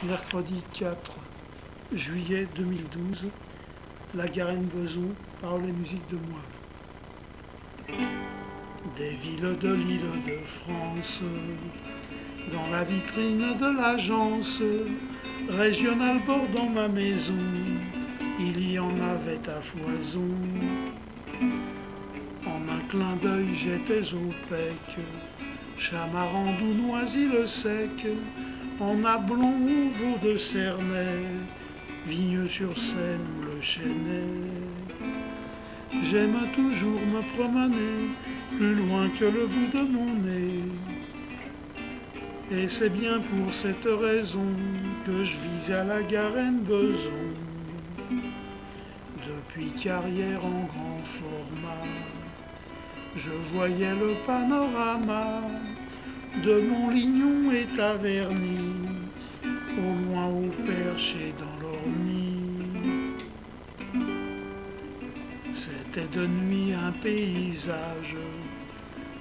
Mercredi 4 juillet 2012, La Garenne-Beson, paroles et musique de Moivre. Des villes de l'île de France, dans la vitrine de l'agence régionale bordant ma maison, il y en avait à foison. En un clin d'œil j'étais au pec, Chamarandou, Noisy-le-Sec, en Ablon au Vau de Cernay, Vigneux-sur-Seine ou le Chesnay. J'aime toujours me promener plus loin que le bout de mon nez, et c'est bien pour cette raison que je vise à la Garenne-Beson. Depuis Carrière en grand format, je voyais le panorama de Montlignon et Taverny, au loin au perche et dans l'Orny. C'était de nuit un paysage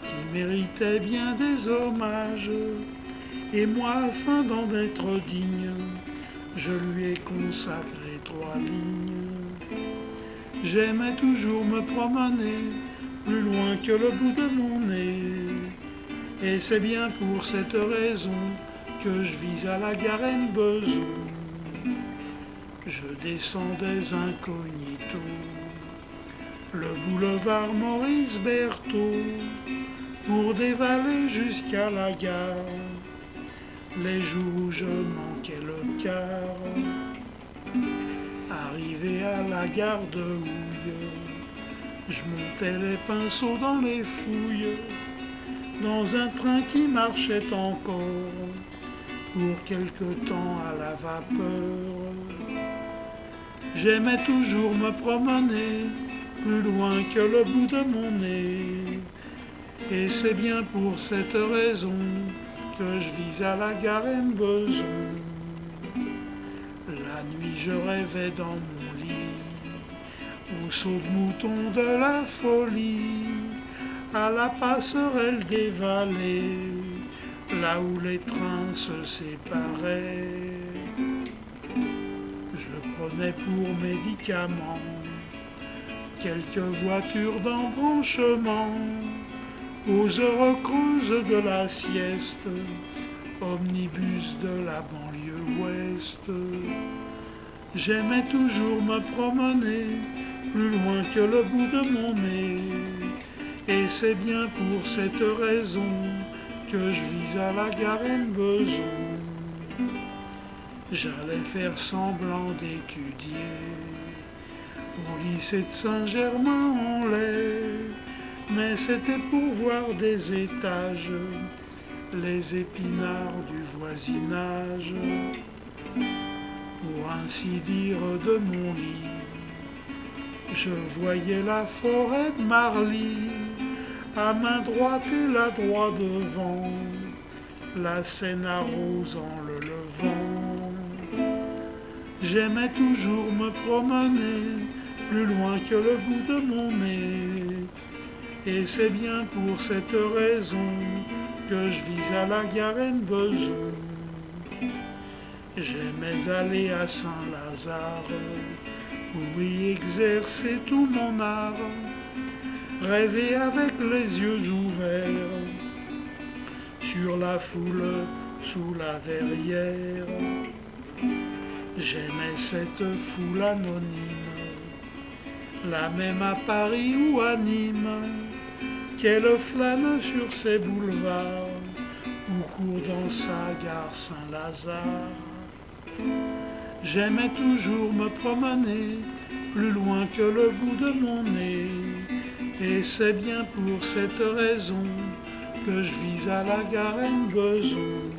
qui méritait bien des hommages, et moi, afin d'en être digne, je lui ai consacré 3 lignes. J'aimais toujours me promener plus loin que le bout de mon nez, et c'est bien pour cette raison que je vise à la Garenne-Beson. Je descendais incognito le boulevard Maurice Berthaud pour dévaler jusqu'à la gare les jours où je manquais le quart. Arrivé à la gare de Houille, je montais les pinceaux dans les fouilles, dans un train qui marchait encore pour quelque temps à la vapeur. J'aimais toujours me promener plus loin que le bout de mon nez, et c'est bien pour cette raison que je vise à la Garenne-Beson. La nuit je rêvais dans mon lit, au saut de mouton de la folie, à la passerelle des vallées, là où les trains se séparaient. Je prenais pour médicament quelques voitures d'embranchement aux heures creuses de la sieste, omnibus de la banlieue ouest. J'aimais toujours me promener plus loin que le bout de mon nez, et c'est bien pour cette raison que je vise à la Garenne-Beson. J'allais faire semblant d'étudier au lycée de Saint-Germain-en-Laye, mais c'était pour voir des étages, les épinards du voisinage. Pour ainsi dire, de mon lit, je voyais la forêt de Marly, à main droite et la droite devant, la Seine arrosant le levant. J'aimais toujours me promener plus loin que le bout de mon nez, et c'est bien pour cette raison que je vise à la Garenne-Beson. J'aimais aller à Saint-Lazare pour y exercer tout mon art, rêver avec les yeux ouverts sur la foule sous la verrière. J'aimais cette foule anonyme, la même à Paris ou à Nîmes, qu'elle flâne sur ses boulevards ou court dans sa gare Saint-Lazare. J'aimais toujours me promener plus loin que le bout de mon nez, et c'est bien pour cette raison que je vise à la Garenne-Beson.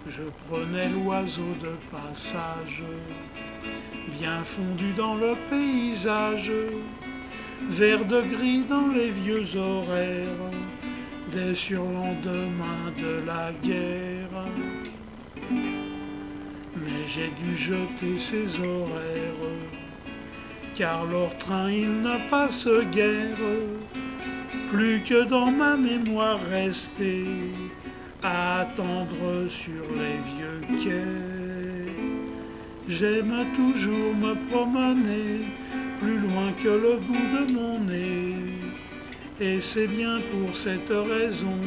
Je prenais l'oiseau de passage, bien fondu dans le paysage, vert de gris dans les vieux horaires des surlendemains de la guerre. Mais j'ai dû jeter ces horaires, car leur train il ne passe guère, plus que dans ma mémoire restée à attendre sur les vieux quais. J'aime toujours me promener plus loin que le bout de mon nez, et c'est bien pour cette raison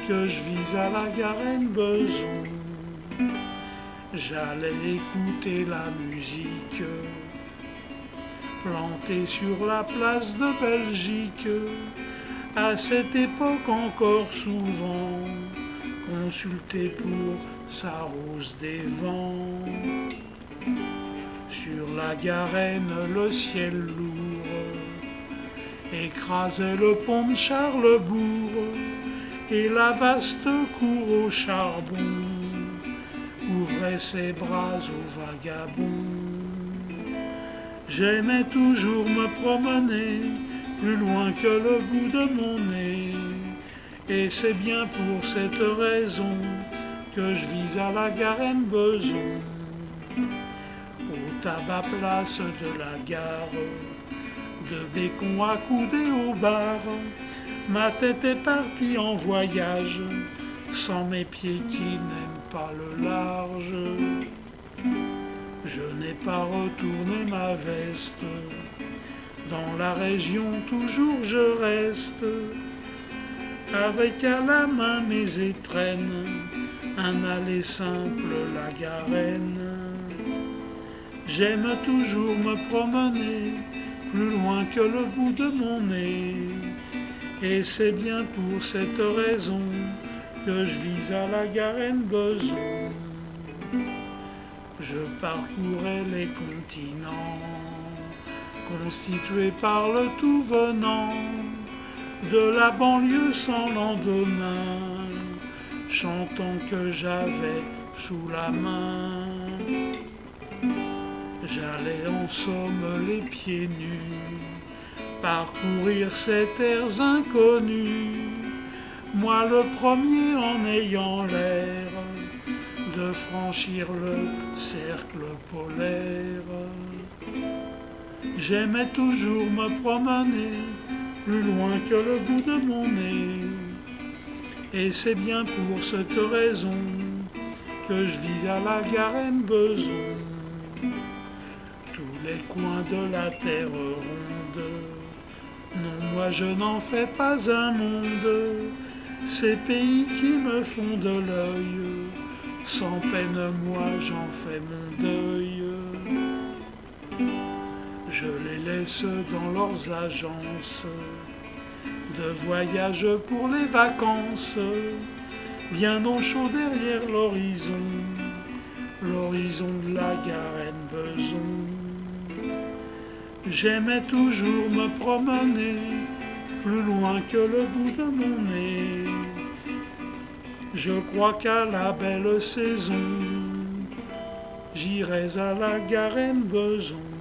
que je vis à la Garenne-Beson. J'allais écouter la musique plantée sur la place de Belgique, à cette époque encore souvent consultée pour sa rose des vents. Sur la Garenne, le ciel lourd écrasait le pont de Charlesbourg, et la vaste cour au charbon ouvrait ses bras aux vagabonds. J'aimais toujours me promener plus loin que le bout de mon nez, et c'est bien pour cette raison que je vis à la Garenne-Beson. Au tabac place de la gare, de Bécon accoudé au bar, ma tête est partie en voyage, sans mes pieds qui n'aiment pas le large. Je n'ai pas retourné ma veste, dans la région toujours je reste, avec à la main mes étrennes, un aller simple la Garenne. J'aime toujours me promener plus loin que le bout de mon nez, et c'est bien pour cette raison que je vis à la Garenne-Beson. Je parcourais les continents, constitués par le tout venant, de la banlieue sans lendemain, chantant que j'avais sous la main. J'allais en somme les pieds nus, parcourir ces terres inconnues, moi le premier en ayant l'air de franchir le cercle polaire. J'aimais toujours me promener plus loin que le bout de mon nez, et c'est bien pour cette raison que je vis à la Garenne-Beson. Tous les coins de la terre ronde, non, moi je n'en fais pas un monde, ces pays qui me font de l'œil, sans peine moi j'en fais mon deuil. Je les laisse dans leurs agences de voyage pour les vacances, bien au chaud derrière l'horizon, l'horizon de la Garenne-Beson. J'aimais toujours me promener plus loin que le bout de mon nez. Je crois qu'à la belle saison, j'irai à la Garenne-Beson.